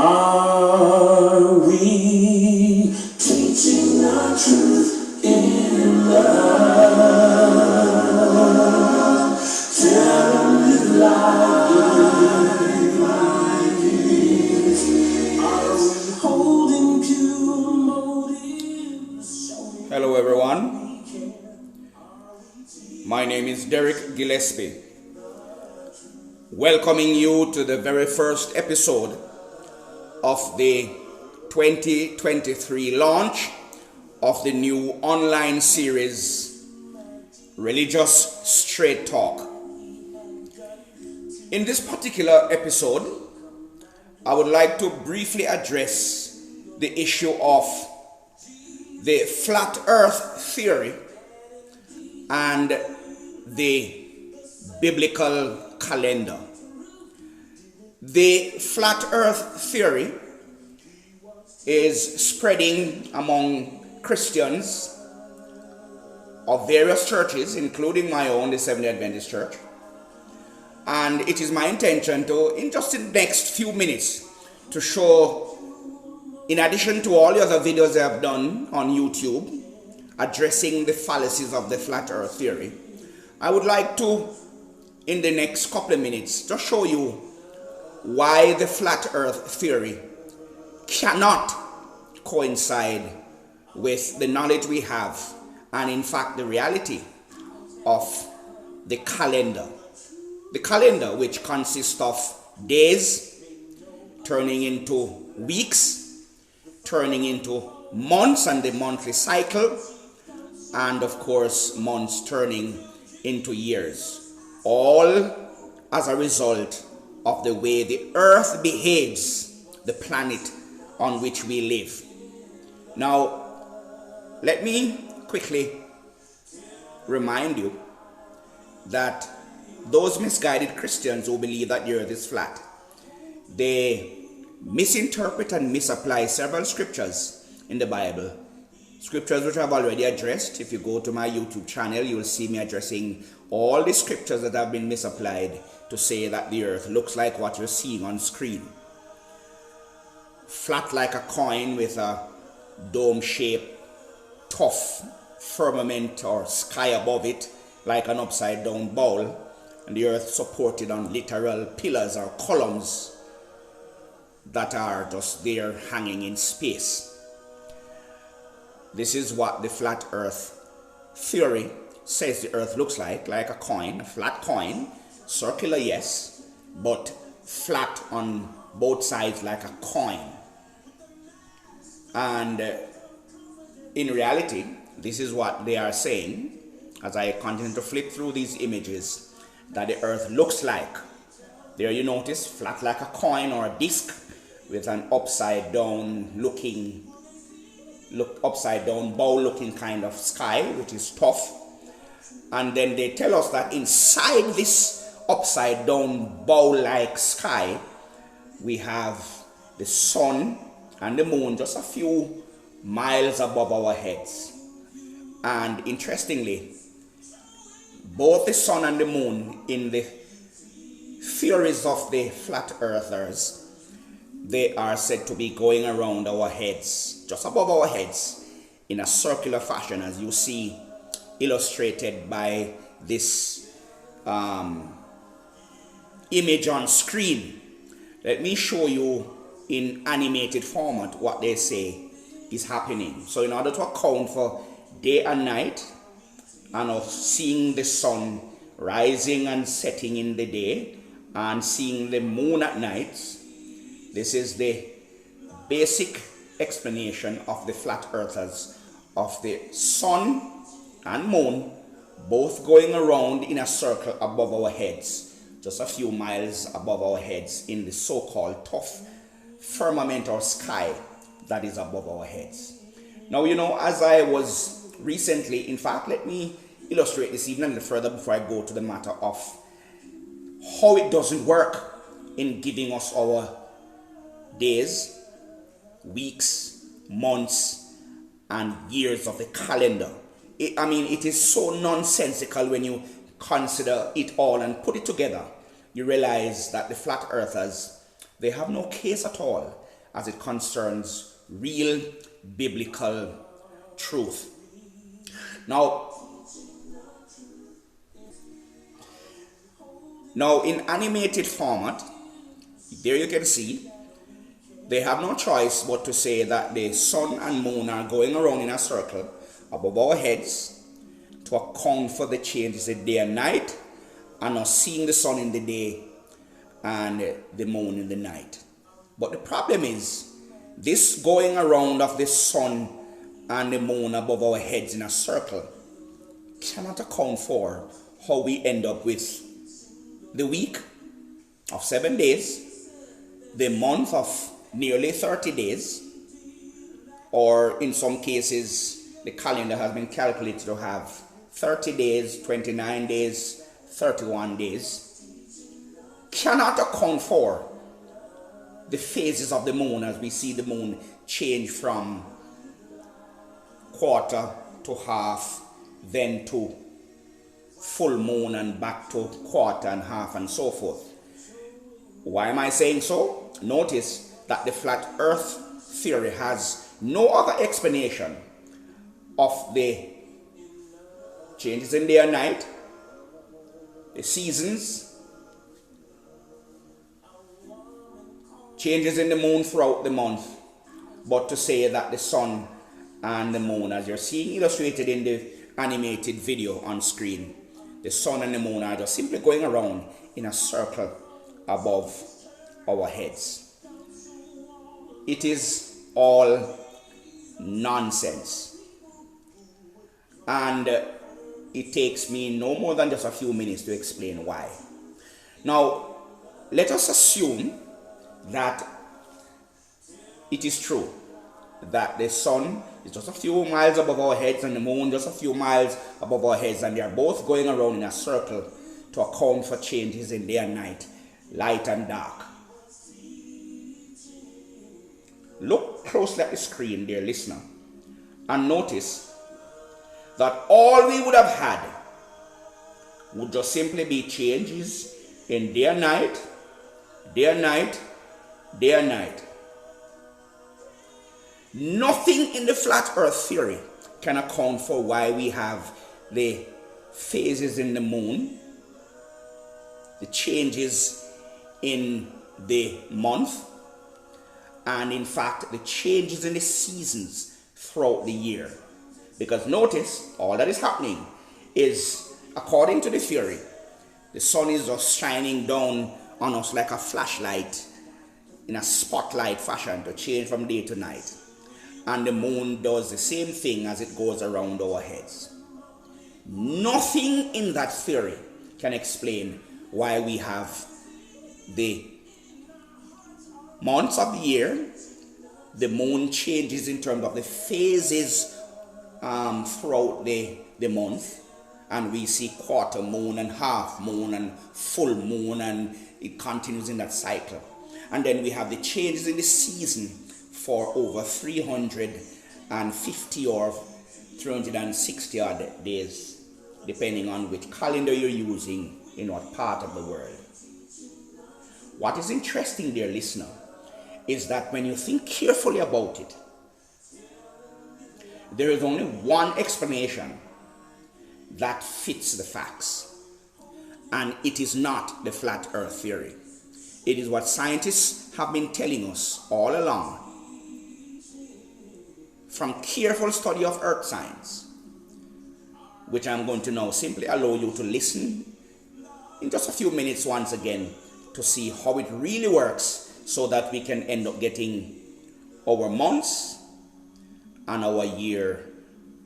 Are we teaching our truth in love? Telling like it. Are we holding pure motives? Hello everyone, my name is Derrick Gillespie, welcoming you to the very first episode of the 2023 launch of the new online series, Religious Straightalk. In this particular episode, I would like to briefly address the issue of the flat earth theory and the biblical calendar. The flat earth theory is spreading among Christians of various churches, including my own, the Seventh-day Adventist Church. And it is my intention to, in just the next few minutes, to show, in addition to all the other videos I have done on YouTube, addressing the fallacies of the flat earth theory, I would like to, in the next couple of minutes, just show you why the flat earth theory cannot coincide with the knowledge we have and in fact the reality of the calendar. The calendar, which consists of days turning into weeks, turning into months and the monthly cycle, and of course months turning into years, all as a result of the way the earth behaves, the planet on which we live. Now, let me quickly remind you that those misguided Christians who believe that the earth is flat, they misinterpret and misapply several scriptures in the Bible. Scriptures which I've already addressed. If you go to my YouTube channel, you will see me addressing all the scriptures that have been misapplied to say that the earth looks like what you're seeing on screen. Flat like a coin with a dome-shaped, tough firmament or sky above it, like an upside-down bowl, and the earth supported on literal pillars or columns that are just there hanging in space. This is what the flat earth theory says the earth looks like a coin, a flat coin, circular yes, but flat on both sides like a coin. And in reality, this is what they are saying as I continue to flip through these images, that the earth looks like. There you notice flat like a coin or a disc with an upside down bowl looking kind of sky, which is tough. And then they tell us that inside this upside down bowl like sky, we have the sun and the moon just a few miles above our heads. And interestingly, both the sun and the moon, in the theories of the flat earthers, they are said to be going around our heads, just above our heads, in a circular fashion, as you see illustrated by this image on screen. Let me show you in animated format what they say is happening. So in order to account for day and night, and of seeing the sun rising and setting in the day and seeing the moon at night, this is the basic explanation of the flat earthers, of the sun and moon both going around in a circle above our heads, just a few miles above our heads, in the so-called tough firmament or sky that is above our heads. Now, you know, as I was recently, in fact, let me illustrate this even a little further before I go to the matter of how it doesn't work in giving us our days, weeks, months, and years of the calendar. It is so nonsensical when you consider it all and put it together. You realize that the flat earthers, they have no case at all. as it concerns real biblical truth. Now in animated format, there you can see they have no choice but to say that the sun and moon are going around in a circle above our heads to account for the changes in day and night, and us seeing the sun in the day and the moon in the night. But the problem is, this going around of the sun and the moon above our heads in a circle cannot account for how we end up with the week of 7 days, the month of nearly 30 days, or in some cases the calendar has been calculated to have 30 days, 29 days, 31 days, cannot account for the phases of the moon as we see the moon change from quarter to half, then to full moon, and back to quarter and half, and so forth. Why am I saying so? Notice that the flat earth theory has no other explanation of the changes in day and night, the seasons, changes in the moon throughout the month, but to say that the sun and the moon, as you're seeing illustrated in the animated video on screen, the sun and the moon are just simply going around in a circle above our heads. It is all nonsense. And it takes me no more than just a few minutes to explain why. Now, let us assume that it is true that the sun is just a few miles above our heads and the moon just a few miles above our heads, and they are both going around in a circle to account for changes in day and night, light and dark. Look closely at the screen, dear listener, and notice that all we would have had would just simply be changes in day and night, day and night, day and night. Nothing in the flat earth theory can account for why we have the phases in the moon, the changes in the month, and in fact the changes in the seasons throughout the year. Because notice, all that is happening is, according to the theory, the sun is just shining down on us like a flashlight in a spotlight fashion to change from day to night. And the moon does the same thing as it goes around our heads. Nothing in that theory can explain why we have the months of the year, the moon changes in terms of the phases throughout the month, and we see quarter moon and half moon and full moon, and it continues in that cycle. And then we have the changes in the season for over 350 or 360 odd days, depending on which calendar you're using in what part of the world. What is interesting, dear listener, is that when you think carefully about it, there is only one explanation that fits the facts, and it is not the flat earth theory. It is what scientists have been telling us all along, from careful study of earth science, which I'm going to now simply allow you to listen in just a few minutes once again to see how it really works, so that we can end up getting our months and our year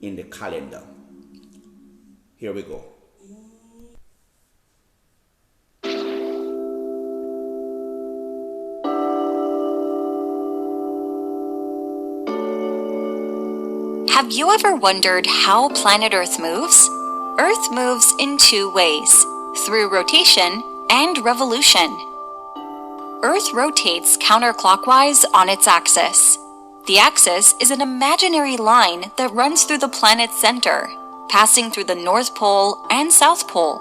in the calendar. Here we go. Have you ever wondered how planet Earth moves? Earth moves in two ways, through rotation and revolution. Earth rotates counterclockwise on its axis. The axis is an imaginary line that runs through the planet's center, passing through the North Pole and South Pole.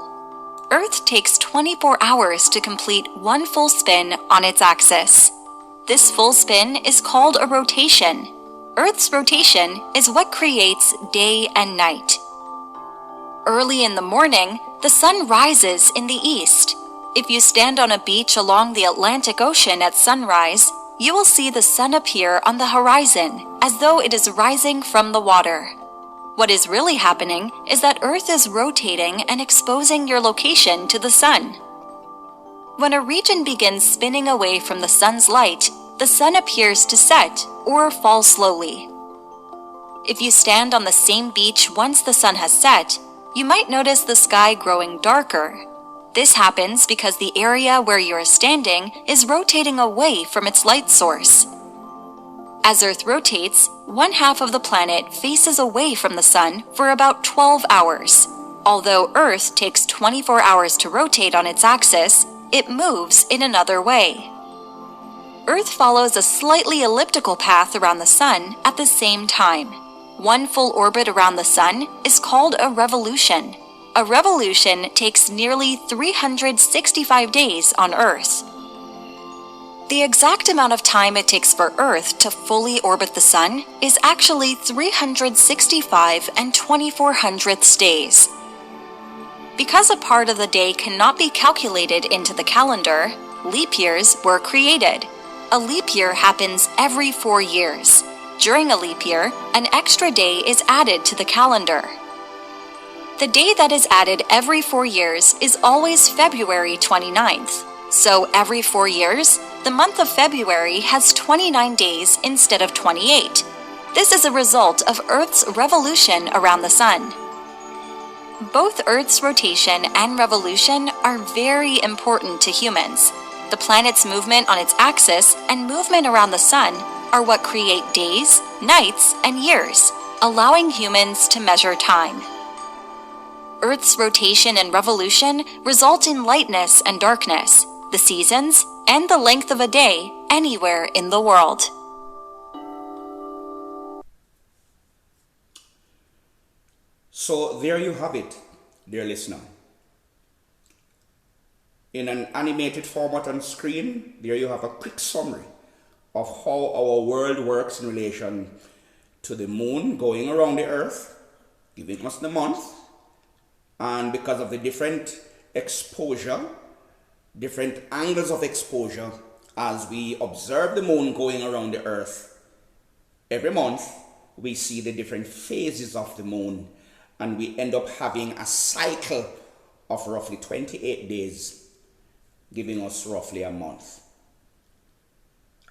Earth takes 24 hours to complete one full spin on its axis. This full spin is called a rotation. Earth's rotation is what creates day and night. Early in the morning, the sun rises in the east. If you stand on a beach along the Atlantic Ocean at sunrise, you will see the sun appear on the horizon as though it is rising from the water. What is really happening is that Earth is rotating and exposing your location to the sun. When a region begins spinning away from the sun's light, the sun appears to set or fall slowly. If you stand on the same beach once the sun has set, you might notice the sky growing darker. This happens because the area where you are standing is rotating away from its light source. As Earth rotates, one half of the planet faces away from the sun for about 12 hours. Although Earth takes 24 hours to rotate on its axis, it moves in another way. Earth follows a slightly elliptical path around the sun at the same time. One full orbit around the sun is called a revolution. A revolution takes nearly 365 days on Earth. The exact amount of time it takes for Earth to fully orbit the sun is actually 365 and 2400ths days. Because a part of the day cannot be calculated into the calendar, leap years were created. A leap year happens every 4 years. During a leap year, an extra day is added to the calendar. The day that is added every 4 years is always February 29th. So every 4 years, the month of February has 29 days instead of 28. This is a result of Earth's revolution around the sun. Both Earth's rotation and revolution are very important to humans. The planet's movement on its axis and movement around the sun are what create days, nights, and years, allowing humans to measure time. Earth's rotation and revolution result in lightness and darkness, the seasons, and the length of a day anywhere in the world. So there you have it, dear listener. In an animated format on screen, there you have a quick summary of how our world works in relation to the moon going around the earth, giving us the month, and because of the different exposure, different angles of exposure, as we observe the moon going around the earth, every month we see the different phases of the moon, and we end up having a cycle of roughly 28 days, giving us roughly a month.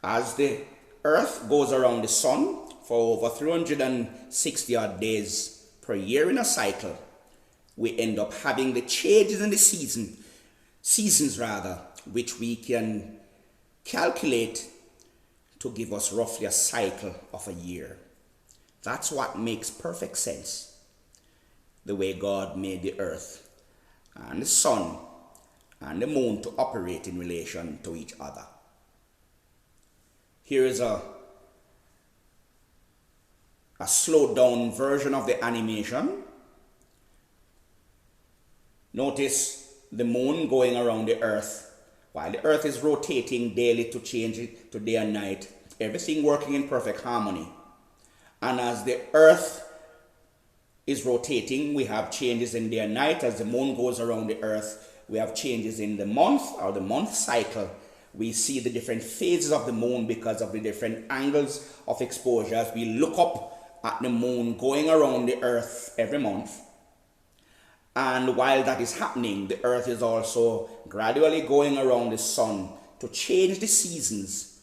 As the earth goes around the sun for over 360 odd days per year in a cycle, we end up having the changes in the seasons, which we can calculate to give us roughly a cycle of a year. That's what makes perfect sense, the way God made the earth and the sun and the moon to operate in relation to each other. Here is a slowed down version of the animation. Notice the moon going around the earth while the earth is rotating daily to change it to day and night, everything working in perfect harmony. And as the earth is rotating, we have changes in day and night. As the moon goes around the earth, we have changes in the month or the month cycle. We see the different phases of the moon because of the different angles of exposure as we look up at the moon going around the earth every month. And while that is happening, the earth is also gradually going around the sun to change the seasons.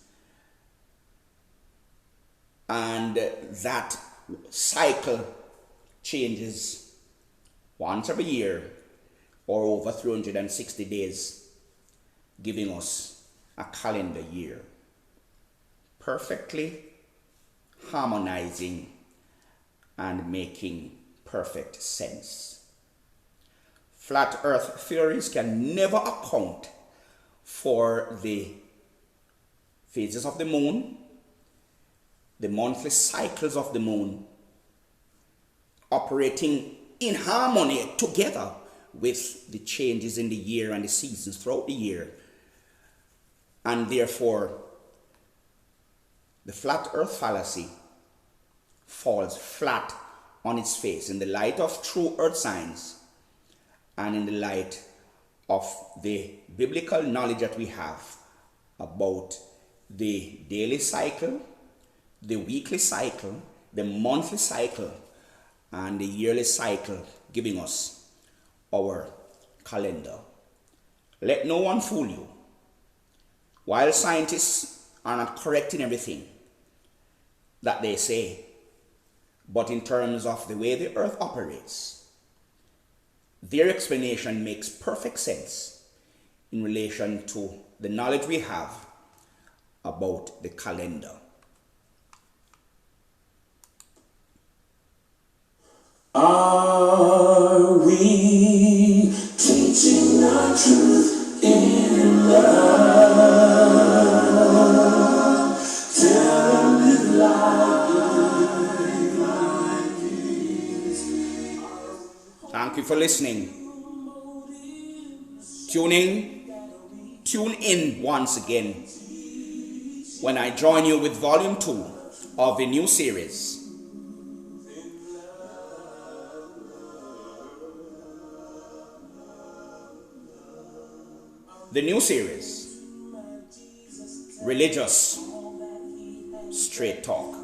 And that cycle changes once every year or over 360 days, giving us a calendar year, perfectly harmonizing and making perfect sense. Flat earth theories can never account for the phases of the moon, the monthly cycles of the moon, operating in harmony together with the changes in the year and the seasons throughout the year. And therefore, The flat earth fallacy falls flat on its face in the light of true earth science and in the light of the biblical knowledge that we have about the daily cycle, the weekly cycle, the monthly cycle, and the yearly cycle, giving us our calendar. Let no one fool you. While scientists are not correct in everything that they say, but in terms of the way the earth operates, their explanation makes perfect sense in relation to the knowledge we have about the calendar. Are we teaching our truth in love? Tell them live like this. Thank you for listening. Tune in once again when I join you with Volume 2 of the new series. The new series, Religious Straight Talk.